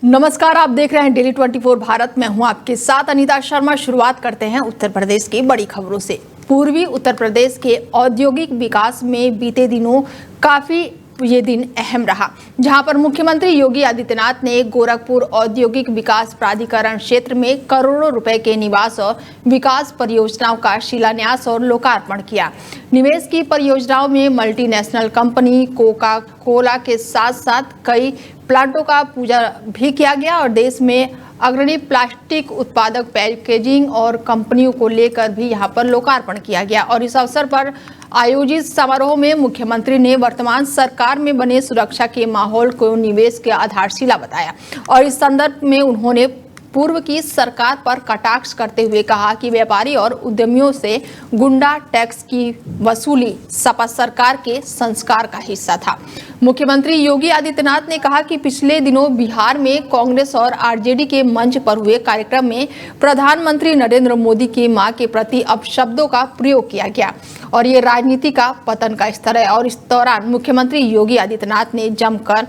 नमस्कार, आप देख रहे हैं डेली 24 भारत। मैं हूं आपके साथ अनीता शर्मा। शुरुआत करते हैं उत्तर प्रदेश की बड़ी खबरों से। पूर्वी उत्तर प्रदेश के औद्योगिक विकास में बीते दिनों काफी ये दिन अहम रहा, जहां पर मुख्यमंत्री योगी आदित्यनाथ ने गोरखपुर औद्योगिक विकास प्राधिकरण क्षेत्र में करोड़ों रुपए के निवास और विकास परियोजनाओं का शिलान्यास और लोकार्पण किया। निवेश की परियोजनाओं में मल्टीनेशनल कंपनी कोका कोला के साथ साथ कई प्लांटों का पूजा भी किया गया और देश में अग्रणी प्लास्टिक उत्पादक पैकेजिंग और कंपनियों को लेकर भी यहां पर लोकार्पण किया गया। और इस अवसर पर आयोजित समारोह में मुख्यमंत्री ने वर्तमान सरकार में बने सुरक्षा के माहौल को निवेश के आधारशिला बताया और इस संदर्भ में उन्होंने पूर्व की सरकार पर कटाक्ष करते हुए कहा कि व्यापारी और उद्यमियों से गुंडा टैक्स की वसूली सपा सरकार के संस्कार का हिस्सा था। मुख्यमंत्री योगी आदित्यनाथ ने कहा कि पिछले दिनों बिहार में कांग्रेस और आरजेडी के मंच पर हुए कार्यक्रम में प्रधानमंत्री नरेंद्र मोदी की मां के प्रति अपशब्दों का प्रयोग किया गया और ये राजनीति का पतन का स्तर है। और इस दौरान मुख्यमंत्री योगी आदित्यनाथ ने जमकर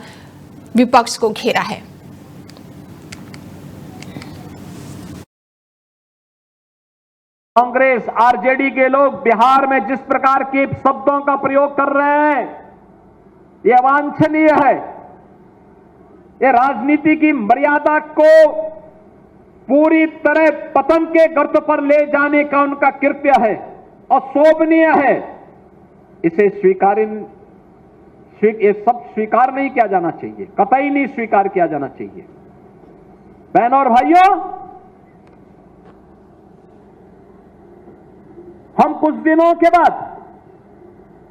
विपक्ष को घेरा है। कांग्रेस आरजेडी के लोग बिहार में जिस प्रकार के शब्दों का प्रयोग कर रहे हैं, यह अवांछनीय है। यह राजनीति की मर्यादा को पूरी तरह पतन के गर्त पर ले जाने का उनका कृत्य है और शोभनीय है। इसे ये सब स्वीकार नहीं किया जाना चाहिए, कतई नहीं स्वीकार किया जाना चाहिए। बहनों और भाइयों, हम कुछ दिनों के बाद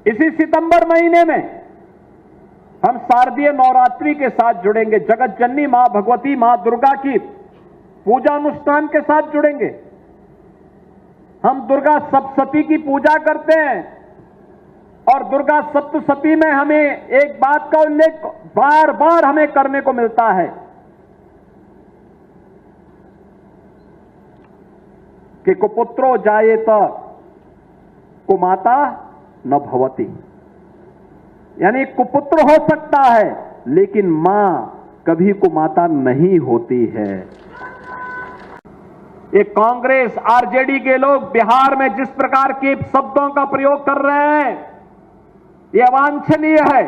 इसी सितंबर महीने में हम शारदीय नवरात्रि के साथ जुड़ेंगे। जगत जननी मां भगवती मां दुर्गा की पूजा अनुष्ठान के साथ जुड़ेंगे। हम दुर्गा सप्तशती की पूजा करते हैं और दुर्गा सप्तशती में हमें एक बात का उल्लेख बार बार हमें करने को मिलता है कि कुपुत्रो जायेत कुमाता न भवती, यानी कुपुत्र हो सकता है लेकिन मां कभी कुमाता नहीं होती है। ये कांग्रेस आरजेडी के लोग बिहार में जिस प्रकार के शब्दों का प्रयोग कर रहे हैं, यह अवांछनीय है।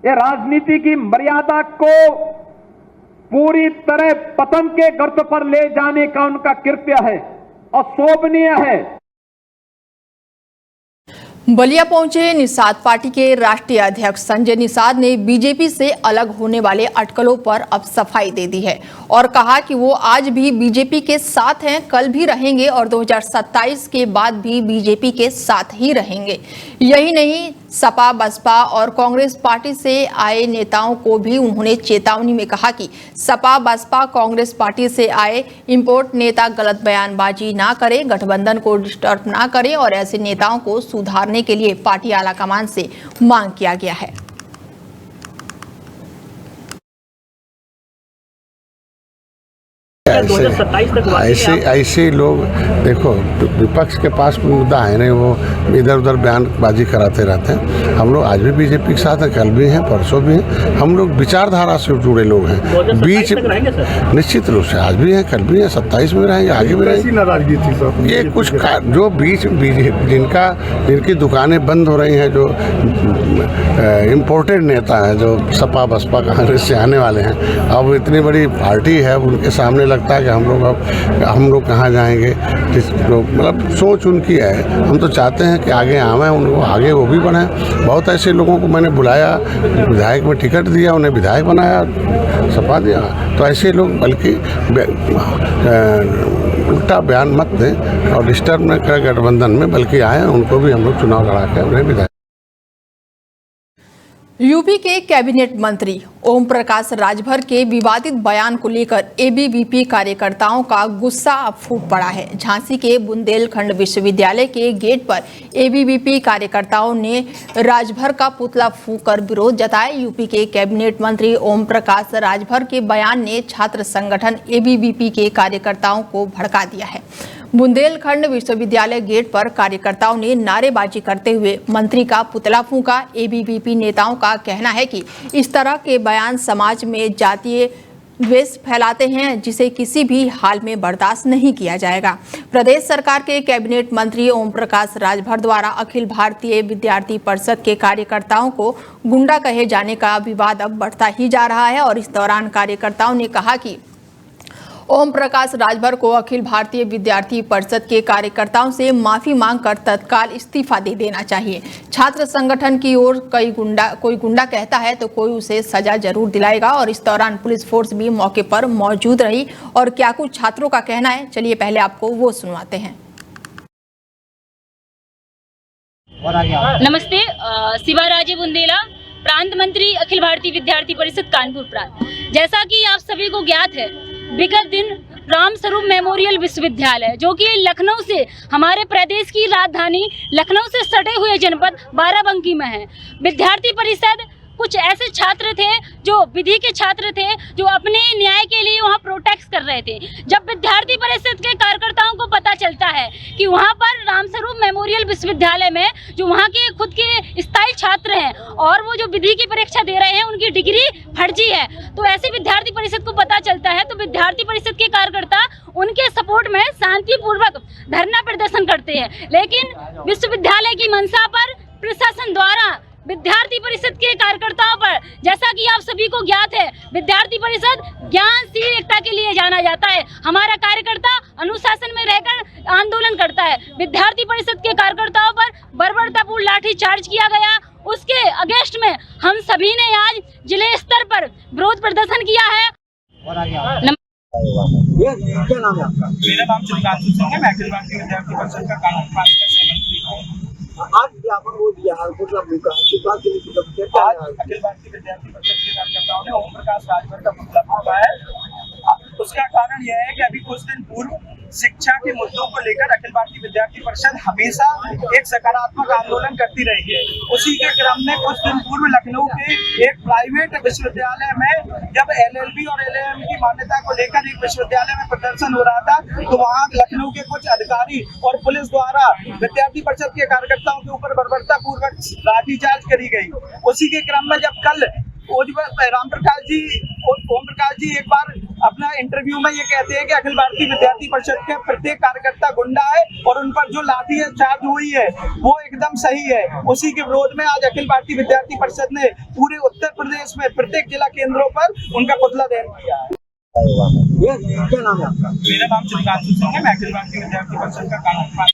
यह राजनीति की मर्यादा को पूरी तरह पतन के गर्त पर ले जाने का उनका कृत्य है और शोभनीय है। बलिया पहुंचे निषाद पार्टी के राष्ट्रीय अध्यक्ष संजय निषाद ने बीजेपी से अलग होने वाले अटकलों पर अब सफाई दे दी है और कहा कि वो आज भी बीजेपी के साथ हैं, कल भी रहेंगे और 2027 के बाद भी बीजेपी के साथ ही रहेंगे। यही नहीं, सपा बसपा और कांग्रेस पार्टी से आए नेताओं को भी उन्होंने चेतावनी में कहा कि सपा बसपा कांग्रेस पार्टी से आए इंपोर्ट नेता गलत बयानबाजी ना करें, गठबंधन को डिस्टर्ब ना करें और ऐसे नेताओं को सुधारने के लिए पार्टी आलाकमान से मांग किया गया है। ऐसे लोग देखो, विपक्ष के पास कोई मुद्दा है नहीं, वो इधर उधर बयानबाजी कराते रहते हैं। हम लोग आज भी बीजेपी के साथ हैं, कल भी हैं, परसों भी हैं। हम लोग विचारधारा से जुड़े लोग हैं। बीच निश्चित रूप से आज भी हैं, कल भी हैं, 27 में रहेंगे, आगे भी रहेंगे। ये कुछ जो बीच जिनकी दुकानें बंद हो रही हैं, जो इम्पोर्टेड नेता हैं, जो सपा बसपा कांग्रेस से आने वाले हैं, अब इतनी बड़ी पार्टी है, उनके सामने लगता है कि हम लोग कहाँ जाएंगे। मतलब सोच उनकी है। हम तो चाहते हैं कि आगे आवें, उनको आगे वो भी बढ़ें। बहुत ऐसे लोगों को मैंने बुलाया, विधायक में टिकट दिया, उन्हें विधायक बनाया, सपा दिया। तो ऐसे लोग बल्कि उल्टा बयान मत दें और डिस्टर्ब न करें गठबंधन में, बल्कि आए, उनको भी हम लोग चुनाव लड़ा के उन्हें विधायक। यूपी के कैबिनेट मंत्री ओम प्रकाश राजभर के विवादित बयान को लेकर एबीवीपी कार्यकर्ताओं का गुस्सा अब फूट पड़ा है। झांसी के बुंदेलखंड विश्वविद्यालय के गेट पर एबीवीपी कार्यकर्ताओं ने राजभर का पुतला फूंककर विरोध जताया। यूपी के कैबिनेट मंत्री ओम प्रकाश राजभर के बयान ने छात्र संगठन एबीवीपी के कार्यकर्ताओं को भड़का दिया है। बुंदेलखंड विश्वविद्यालय गेट पर कार्यकर्ताओं ने नारेबाजी करते हुए मंत्री का पुतला फूंका। एबीवीपी नेताओं का कहना है कि इस तरह के बयान समाज में जातीय द्वेष फैलाते हैं, जिसे किसी भी हाल में बर्दाश्त नहीं किया जाएगा। प्रदेश सरकार के कैबिनेट मंत्री ओम प्रकाश राजभर द्वारा अखिल भारतीय विद्यार्थी परिषद के कार्यकर्ताओं को गुंडा कहे जाने का विवाद अब बढ़ता ही जा रहा है और इस दौरान कार्यकर्ताओं ने कहा कि ओम प्रकाश राजभर को अखिल भारतीय विद्यार्थी परिषद के कार्यकर्ताओं से माफी मांगकर तत्काल इस्तीफा दे देना चाहिए। छात्र संगठन की ओर कोई गुंडा कहता है तो कोई उसे सजा जरूर दिलाएगा और इस दौरान पुलिस फोर्स भी मौके पर मौजूद रही। और क्या कुछ छात्रों का कहना है, चलिए पहले आपको वो सुनवाते हैं। नमस्ते, शिवा राजे बुंदेला, प्रांत मंत्री अखिल भारतीय विद्यार्थी परिषद कानपुर प्रांत। जैसा कि आप सभी को ज्ञात है, विगत दिन रामस्वरूप मेमोरियल विश्वविद्यालय जो कि लखनऊ से, हमारे प्रदेश की राजधानी लखनऊ से सटे हुए जनपद बाराबंकी में है, विद्यार्थी परिषद कुछ ऐसे छात्र थे जो विधि के छात्र थे जो अपने न्याय के लिए वहां प्रोटेस्ट कर रहे थे। जब विद्यार्थी परिषद के कार्यकर्ताओं को पता चलता है कि वहां पर रामस्वरूप मेमोरियल विश्वविद्यालय में जो वहां के खुद के स्थायी छात्र हैं और वो जो विधि की परीक्षा दे रहे हैं उनकी डिग्री फर्जी है, तो ऐसे विद्यार्थी परिषद को पता चलता है तो विद्यार्थी परिषद के कार्यकर्ता उनके सपोर्ट में शांतिपूर्वक धरना प्रदर्शन करते हैं। लेकिन विश्वविद्यालय की मंशा पर प्रशासन द्वारा विद्यार्थी परिषद के कार्यकर्ताओं पर, जैसा कि आप सभी को ज्ञात है, विद्यार्थी परिषद ज्ञानशील एकता के लिए जाना जाता है। हमारा कार्यकर्ता अनुशासन में रहकर आंदोलन करता है। विद्यार्थी परिषद के कार्यकर्ताओं पर बर्बरतापूर्ण लाठी चार्ज किया गया। उसके अगेंस्ट में हम सभी ने आज जिले स्तर पर विरोध प्रदर्शन किया है। क्या नाम है आपका? मेरा नाम चंद्रकांत सिंह है। मैं अखिल भारतीय विद्यार्थी परिषद का कानून प्रांत का सेक्रेटरी हूं। आज ज्ञापन हो दिया है, पुतला फूंका आज अखिल भारतीय विद्यार्थी परिषद के कार्यकर्ताओं ने ओम प्रकाश राजभर का पुतला फूंका है। उसका कारण यह है कि अभी कुछ दिन पूर्व शिक्षा के मुद्दों को लेकर अखिल भारतीय विद्यार्थी परिषद हमेशा एक सकारात्मक आंदोलन करती रही है। उसी के क्रम में कुछ दिन पूर्व लखनऊ के एक प्राइवेट विश्वविद्यालय में जब LLB और LLM की मान्यता को लेकर एक विश्वविद्यालय में प्रदर्शन हो रहा था, तो वहां लखनऊ के कुछ अधिकारी और पुलिस द्वारा विद्यार्थी परिषद के कार्यकर्ताओं के ऊपर बर्बरतापूर्वक लाठीचार्ज करी गई। उसी के क्रम में जब कल ओम प्रकाश जी एक बार अपना इंटरव्यू में ये कहते हैं कि अखिल भारतीय विद्यार्थी परिषद के प्रत्येक कार्यकर्ता गुंडा है और उन पर जो लाठी चार्ज हुई है वो एकदम सही है। उसी के विरोध में आज अखिल भारतीय विद्यार्थी परिषद ने पूरे उत्तर प्रदेश में प्रत्येक जिला केंद्रों पर उनका पुतला दहन किया है। क्या नाम है आपका? मेरा नाम चंद्रकांत सिंह है। मैं अखिल भारतीय विद्यार्थी परिषद का कानून।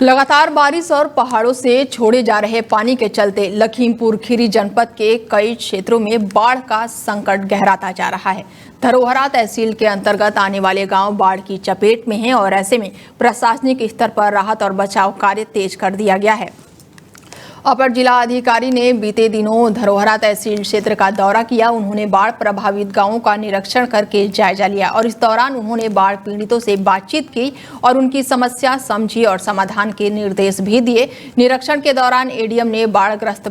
लगातार बारिश और पहाड़ों से छोड़े जा रहे पानी के चलते लखीमपुर खीरी जनपद के कई क्षेत्रों में बाढ़ का संकट गहराता जा रहा है। धरोहरा तहसील के अंतर्गत आने वाले गांव बाढ़ की चपेट में हैं और ऐसे में प्रशासनिक स्तर पर राहत और बचाव कार्य तेज कर दिया गया है। अपर जिला अधिकारी ने बीते दिनों धरोहरा तहसील क्षेत्र का दौरा किया। उन्होंने बाढ़ प्रभावित गांवों का निरीक्षण करके जायजा लिया और इस दौरान उन्होंने बाढ़ पीड़ितों से बातचीत की और उनकी समस्या समझी और समाधान के निर्देश भी दिए। निरीक्षण के दौरान एडीएम ने बाढ़ग्रस्त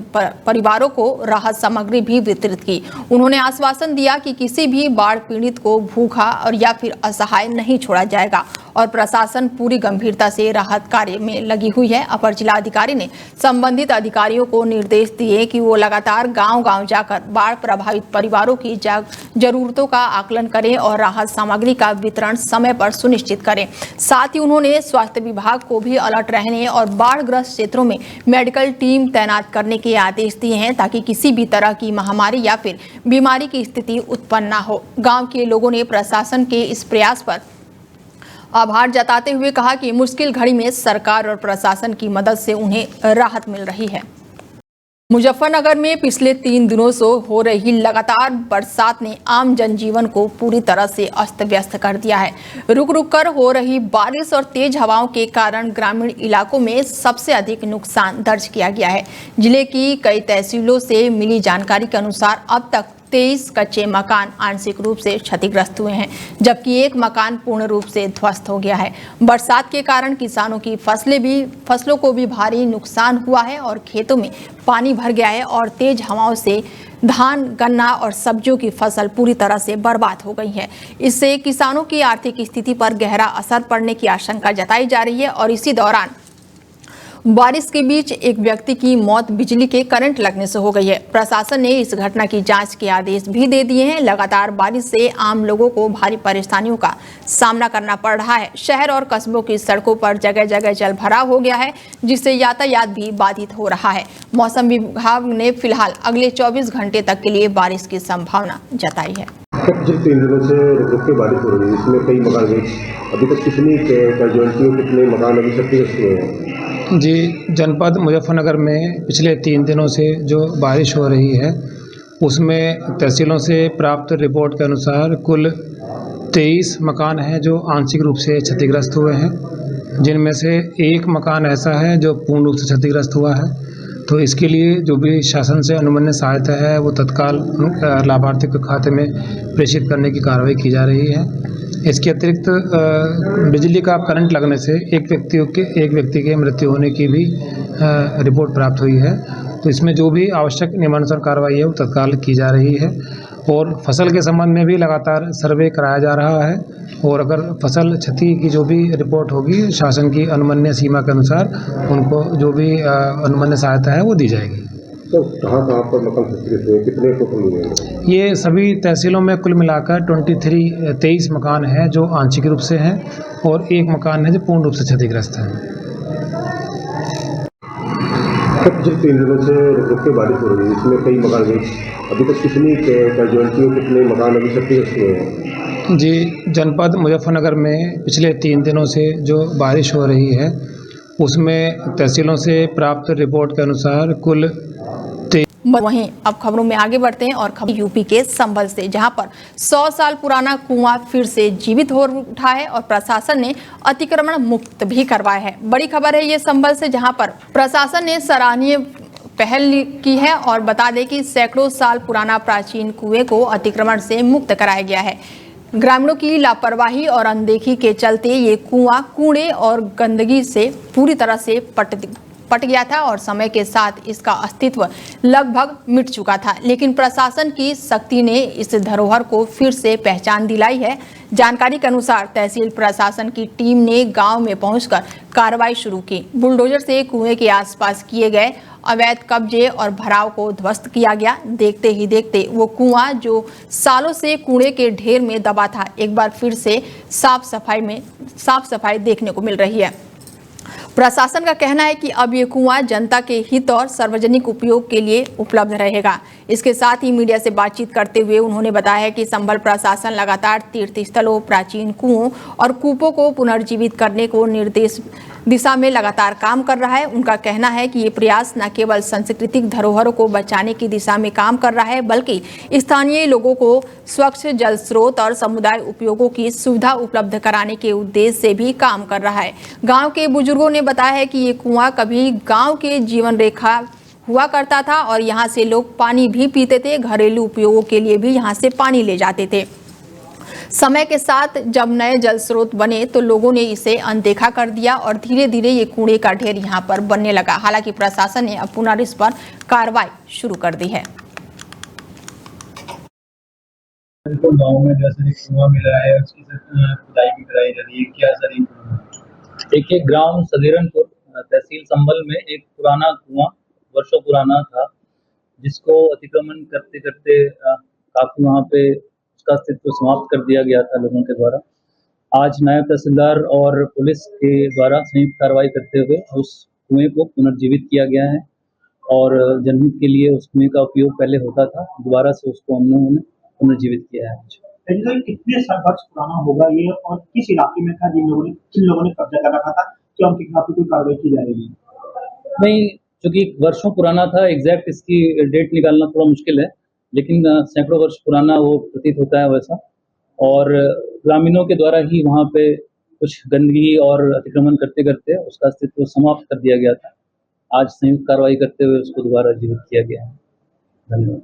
परिवारों को राहत सामग्री भी वितरित की। उन्होंने आश्वासन दिया कि किसी भी बाढ़ पीड़ित को भूखा और या फिर असहाय नहीं छोड़ा जाएगा और प्रशासन पूरी गंभीरता से राहत कार्य में लगी हुई है। अपर जिला अधिकारी ने संबंधित अधिकारियों को निर्देश दिए कि वो लगातार गांव-गांव जाकर बाढ़ प्रभावित परिवारों की जरूरतों का आकलन करें और राहत सामग्री का वितरण समय पर सुनिश्चित करें। साथ ही उन्होंने स्वास्थ्य विभाग को भी अलर्ट रहने और बाढ़ग्रस्त क्षेत्रों में मेडिकल टीम तैनात करने के आदेश दिए हैं ताकि किसी भी तरह की महामारी या फिर बीमारी की स्थिति उत्पन्न न हो। गाँव के लोगों ने प्रशासन के इस प्रयास पर आभार जताते हुए कहा कि मुश्किल घड़ी में सरकार और प्रशासन की मदद से उन्हें राहत मिल रही है। मुजफ्फरनगर में पिछले 3 दिनों से हो रही लगातार बरसात ने आम जनजीवन को पूरी तरह से अस्त व्यस्त कर दिया है। रुक रुक कर हो रही बारिश और तेज हवाओं के कारण ग्रामीण इलाकों में सबसे अधिक नुकसान दर्ज किया गया है। जिले की कई तहसीलों से मिली जानकारी के अनुसार अब तक 23 कच्चे मकान आंशिक रूप से क्षतिग्रस्त हुए हैं, जबकि एक मकान पूर्ण रूप से ध्वस्त हो गया है। बरसात के कारण किसानों की फसलों को भी भारी नुकसान हुआ है और खेतों में पानी भर गया है और तेज हवाओं से धान, गन्ना और सब्जियों की फसल पूरी तरह से बर्बाद हो गई है। इससे किसानों की आर्थिक स्थिति पर गहरा असर पड़ने की आशंका जताई जा रही है और इसी दौरान बारिश के बीच एक व्यक्ति की मौत बिजली के करंट लगने से हो गई है। प्रशासन ने इस घटना की जांच के आदेश भी दे दिए हैं। लगातार बारिश से आम लोगों को भारी परेशानियों का सामना करना पड़ रहा है। शहर और कस्बों की सड़कों पर जगह जगह जल भराव हो गया है, जिससे यातायात भी बाधित हो रहा है। मौसम विभाग ने फिलहाल अगले 24 घंटे तक के लिए बारिश की संभावना जताई है। पिछले 3 दिनों से रुक के बारिश हो रही है, इसमें कई मकान अभी तक कितनी कैजुअलिटी और कितने मकान अभी क्षतिग्रस्त हुए हैं? जी, जनपद मुजफ्फरनगर में पिछले 3 दिनों से जो बारिश हो रही है उसमें तहसीलों से प्राप्त रिपोर्ट के अनुसार कुल 23 मकान हैं जो आंशिक रूप से क्षतिग्रस्त हुए हैं, जिनमें से एक मकान ऐसा है जो पूर्ण रूप से क्षतिग्रस्त हुआ है। तो इसके लिए जो भी शासन से अनुमन्य सहायता है वो तत्काल लाभार्थी के खाते में प्रेषित करने की कार्रवाई की जा रही है। इसके अतिरिक्त बिजली का करंट लगने से एक व्यक्ति के मृत्यु होने की भी रिपोर्ट प्राप्त हुई है। तो इसमें जो भी आवश्यक नियमानुसार कार्रवाई है वो तत्काल की जा रही है और फसल के संबंध में भी लगातार सर्वे कराया जा रहा है और अगर फसल क्षति की जो भी रिपोर्ट होगी शासन की अनुमन्य सीमा के अनुसार उनको जो भी अनुमन्य सहायता है वो दी जाएगी। तो कहाँ पर मकान क्षतिग्रस्त हुए, कितने टोटल हुए? ये सभी तहसीलों में कुल मिलाकर 23 मकान हैं जो आंशिक रूप से हैं और एक मकान है जो पूर्ण रूप से क्षतिग्रस्त है। पिछले 3 दिनों से रुक के बारिश हो रही है, इसमें कई मकान अभी तक कितनी कैजुअलिटी और कितने मकान अभी क्षतिग्रस्त हुए हैं? जी, जनपद मुजफ्फरनगर में पिछले 3 दिनों से जो बारिश हो रही है उसमें तहसीलों से प्राप्त रिपोर्ट के अनुसार कुल वहीं अब खबरों में आगे बढ़ते हैं और खबर यूपी के संभल से, जहां पर 100 साल पुराना कुआं फिर से जीवित हो उठा है और प्रशासन ने अतिक्रमण मुक्त भी करवाया है। बड़ी खबर है ये संभल से, जहां पर प्रशासन ने सराहनीय पहल की है और बता दें कि सैकड़ों साल पुराना प्राचीन कुएं को अतिक्रमण से मुक्त कराया गया है। ग्रामीणों की लापरवाही और अनदेखी के चलते ये कुआं कूड़े और गंदगी से पूरी तरह से पट गया था और समय के साथ इसका अस्तित्व लगभग मिट चुका था, लेकिन प्रशासन की सख्ती ने इस धरोहर को फिर से पहचान दिलाई है। जानकारी के अनुसार तहसील प्रशासन की टीम ने गांव में पहुंचकर कार्रवाई शुरू की। बुलडोजर से कुएं के आसपास किए गए अवैध कब्जे और भराव को ध्वस्त किया गया। देखते ही देखते वो कुआं जो सालों से कूड़े के ढेर में दबा था, एक बार फिर से साफ सफाई देखने को मिल रही है। प्रशासन का कहना है कि अब ये कुआं जनता के हित और सार्वजनिक उपयोग के लिए उपलब्ध रहेगा। इसके साथ ही मीडिया से बातचीत करते हुए उन्होंने बताया कि संभल प्रशासन लगातार तीर्थ स्थलों, प्राचीन कुओं और कूपों को पुनर्जीवित करने को दिशा में लगातार काम कर रहा है। उनका कहना है कि ये प्रयास न केवल सांस्कृतिक धरोहरों को बचाने की दिशा में काम कर रहा है, बल्कि स्थानीय लोगों को स्वच्छ जल स्रोत और समुदाय उपयोगों की सुविधा उपलब्ध कराने के उद्देश्य से भी काम कर रहा है। गांव के बुजुर्गों ने बताया है कि ये कुआं कभी गांव के जीवन रेखा हुआ करता था और यहाँ से लोग पानी भी पीते थे, घरेलू उपयोगों के लिए भी यहाँ से पानी ले जाते थे। समय के साथ जब नए जल स्रोत बने तो लोगों ने इसे अनदेखा कर दिया और धीरे धीरे ये कूड़े का ढेर यहाँ पर बनने लगा। हालांकि प्रशासन ने अब पुनः इस पर कार्रवाई शुरू कर दी है। गाँव में जैसे कुआं मिला है उसकी खुदाई भी कराई जा रही है, क्या सर? देखिए, ग्राम सदीरनपुर तहसील संभल में एक पुराना कुआं वर्षों पुराना था, जिसको अतिक्रमण करते करते काफी वहाँ पे उसका अस्तित्व समाप्त कर दिया गया था लोगों के द्वारा। आज नायब तहसीलदार और पुलिस के द्वारा संयुक्त कार्रवाई करते हुए उस कुएं को पुनर्जीवित किया गया है और जनहित के लिए उस कुएं का उपयोग पहले होता था, दोबारा से उसको हमने पुनर्जीवित किया है। कितने वर्ष पुराना होगा ये और किस इलाके में था जिन लोगों ने कब्जा कर रखा था, क्या उनके खिलाफ कोई कार्रवाई की जा रही है? नहीं, क्योंकि वर्षों पुराना था, एग्जैक्ट इसकी डेट निकालना थोड़ा मुश्किल है, लेकिन सैकड़ों वर्ष पुराना वो प्रतीत होता है वैसा। और ग्रामीणों के द्वारा ही वहाँ पे कुछ गंदगी और अतिक्रमण करते करते उसका अस्तित्व समाप्त कर दिया गया था। आज संयुक्त कार्रवाई करते हुए उसको दोबारा जीवित किया गया है। धन्यवाद।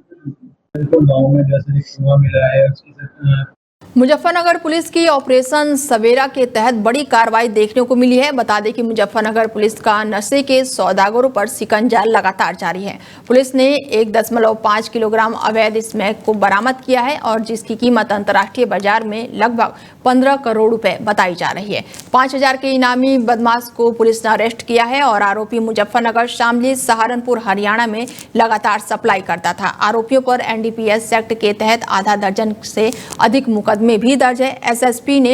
गाँव में जैसे कुआं मिला है उसकी मुजफ्फरनगर पुलिस की ऑपरेशन सवेरा के तहत बड़ी कार्रवाई देखने को मिली है। बता दें कि मुजफ्फरनगर पुलिस का नशे के सौदागरों पर शिकंजा लगातार जारी है। पुलिस ने 1.5 किलोग्राम अवैध स्मैक को बरामद किया है और जिसकी कीमत अंतर्राष्ट्रीय बाजार में लगभग 15 करोड़ रुपए बताई जा रही है। 5000 के इनामी बदमाश को पुलिस ने अरेस्ट किया है और आरोपी मुजफ्फरनगर, शामली, सहारनपुर, हरियाणा में लगातार सप्लाई करता था। आरोपियों पर NDPS एक्ट के तहत आधा दर्जन से अधिक मुकदमे में भी दर्ज है। एसएसपी ने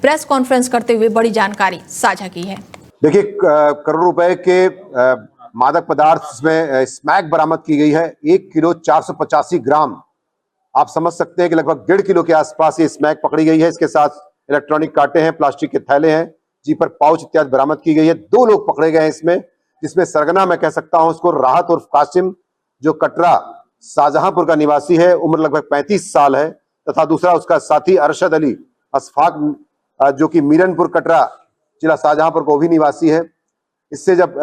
प्रेस कॉन्फ्रेंस करते हुए बड़ी जानकारी साझा की है। देखिए, करोड़ रुपए के मादक पदार्थ में स्मैक बरामद की गई है। 1 किलो 485 ग्राम, आप समझ सकते हैं कि लगभग 1.5 किलो के आसपास ये स्मैक पकड़ी गई है। इसके साथ इलेक्ट्रॉनिक कांटे हैं, प्लास्टिक के थैले हैं, जी पर पाउच इत्यादि बरामद की गई है। 2 लोग पकड़े गए हैं इसमें, जिसमें सरगना मैं कह सकता हूं उसको राहत और कासिम, जो कटरा शाहजहांपुर का निवासी है, उम्र लगभग 35 साल है, तथा दूसरा उसका साथी अरशद अली असफाक, जो कि मीरनपुर कटरा जिला शाहजहांपुर को भी निवासी है। इससे जब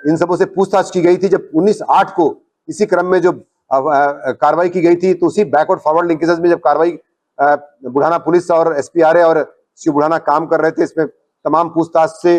इन सबों से पूछताछ की गई थी, जब 19/8 को इसी क्रम में जो कार्रवाई की गई थी, तो उसी बैकवर्ड फॉरवर्ड लिंकेजेस में जब कार्रवाई बुढ़ाना पुलिस और SPRA और शिव बुढ़ाना काम कर रहे थे, इसमें तमाम पूछताछ से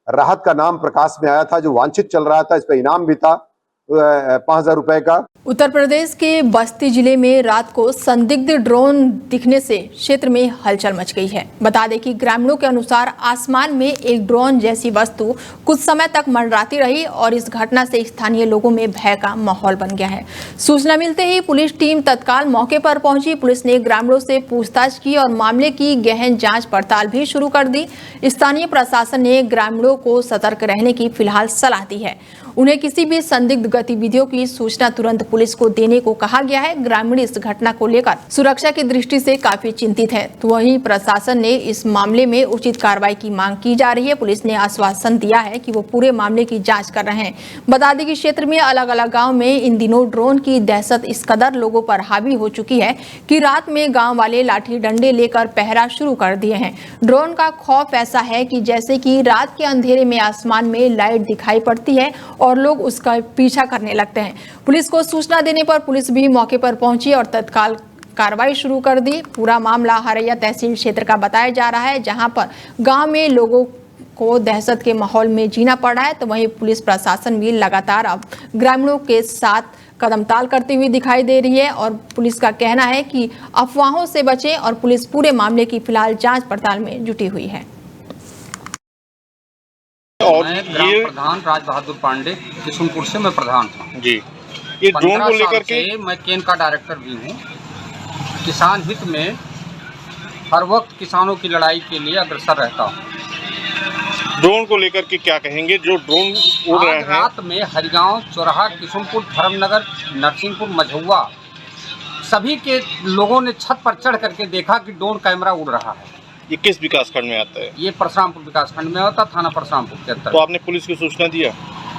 राहत का नाम प्रकाश में आया था, जो वांछित चल रहा था। इस पर इनाम भी था 5000 रुपए का। उत्तर प्रदेश के बस्ती जिले में रात को संदिग्ध ड्रोन दिखने से क्षेत्र में हलचल मच गई है। बता दें कि ग्रामीणों के अनुसार आसमान में एक ड्रोन जैसी वस्तु कुछ समय तक मंडराती रही और इस घटना से स्थानीय लोगों में भय का माहौल बन गया है। सूचना मिलते ही पुलिस टीम तत्काल मौके पर पहुंची। पुलिस ने ग्रामीणों से पूछताछ की और मामले की गहन जाँच पड़ताल भी शुरू कर दी। स्थानीय प्रशासन ने ग्रामीणों को सतर्क रहने की फिलहाल सलाह दी है। उन्हें किसी भी संदिग्ध गतिविधियों की सूचना तुरंत पुलिस को देने को कहा गया है। ग्रामीण इस घटना को लेकर सुरक्षा की दृष्टि से काफी चिंतित है, तो वहीं प्रशासन ने इस मामले में उचित कार्रवाई की मांग की जा रही है। पुलिस ने आश्वासन दिया है कि वो पूरे मामले की जांच कर रहे हैं। बता दें कि क्षेत्र में अलग अलग गाँव में इन दिनों ड्रोन की दहशत इस कदर लोगों पर हावी हो चुकी है कि रात में गाँव वाले लाठी डंडे लेकर पहरा शुरू कर दिए हैं। ड्रोन का खौफ ऐसा है कि जैसे कि रात के अंधेरे में आसमान में लाइट दिखाई पड़ती है और लोग उसका पीछा करने लगते हैं। पुलिस को सूचना देने पर पुलिस भी मौके पर पहुंची और तत्काल कार्रवाई शुरू कर दी। पूरा मामला हरैया तहसील क्षेत्र का बताया जा रहा है, जहां पर गांव में लोगों को दहशत के माहौल में जीना पड़ रहा है। तो वहीं पुलिस प्रशासन भी लगातार अब ग्रामीणों के साथ कदमताल करती हुई दिखाई दे रही है और पुलिस का कहना है कि अफवाहों से बचें और पुलिस पूरे मामले की फिलहाल जाँच पड़ताल में जुटी हुई है। और मैं ग्राम प्रधान राज बहादुर पांडे, किशुनपुर से मैं प्रधान हूँ जी। ये ड्रोन को लेकर के मैं केन का डायरेक्टर भी हूँ। किसान हित में हर वक्त किसानों की लड़ाई के लिए अग्रसर रहता हूँ। ड्रोन को लेकर के क्या कहेंगे? जो ड्रोन उड़ रहे हैं रात में हरिगांव, चौराहा, किशुनपुर, धर्मनगर, नरसिंहपुर, मझौवा सभी के लोगों ने छत पर चढ़ करके देखा कि ड्रोन कैमरा उड़ रहा है। ये किस विकासखंड में आता है? ये परशुरामपुर विकासखंड में आता, थाना परशुरामपुर के अंदर। तो आपने पुलिस को सूचना दिया?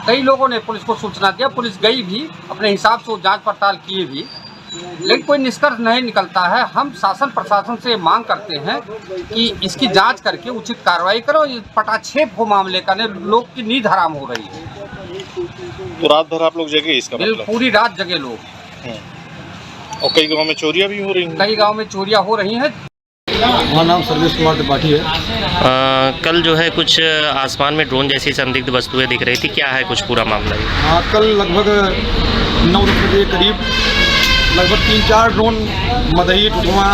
कई लोगों ने पुलिस को सूचना दिया, पुलिस गई भी, अपने हिसाब से वो जांच पड़ताल किए भी, लेकिन कोई निष्कर्ष नहीं निकलता है। हम शासन प्रशासन से मांग करते हैं कि इसकी जांच करके उचित कार्रवाई करो। ये पटाक्षेप हो मामले का, ने लोग की नींद हराम हो रही है। तो रात भर आप लोग जगे? इसका मतलब पूरी रात जगे लोग। और कई गाँव में चोरियाँ भी हो रही हैं? कई गाँव में चोरियाँ हो रही हैं। हमारा नाम सर्वेश कुमार त्रिपाठी है। कल जो है कुछ आसमान में ड्रोन जैसी संदिग्ध वस्तुएं दिख रही थी, क्या है कुछ पूरा मामला? हाँ, कल लगभग 9 बजे के करीब लगभग 3-4 ड्रोन मदही, टुटुआ,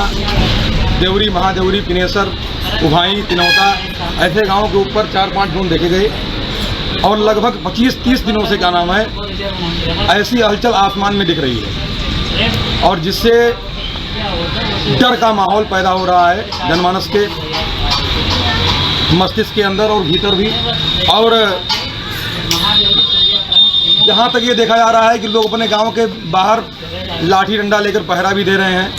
देवरी, महादेवरी, पिनेसर, उभाई, तिनौता ऐसे गाँव के ऊपर 4-5 ड्रोन देखे गए और लगभग 25-30 दिनों से क्या नाम है ऐसी हलचल आसमान में दिख रही है और जिससे डर का माहौल पैदा हो रहा है जनमानस के मस्तिष्क के अंदर और भीतर भी। और जहाँ तक ये देखा जा रहा है कि लोग अपने गांव के बाहर लाठी डंडा लेकर पहरा भी दे रहे हैं,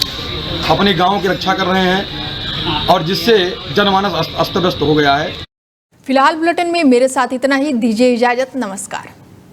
अपने गांव की रक्षा कर रहे हैं और जिससे जनमानस अस्त व्यस्त हो गया है। फिलहाल बुलेटिन में मेरे साथ इतना ही। दीजिए इजाजत। नमस्कार।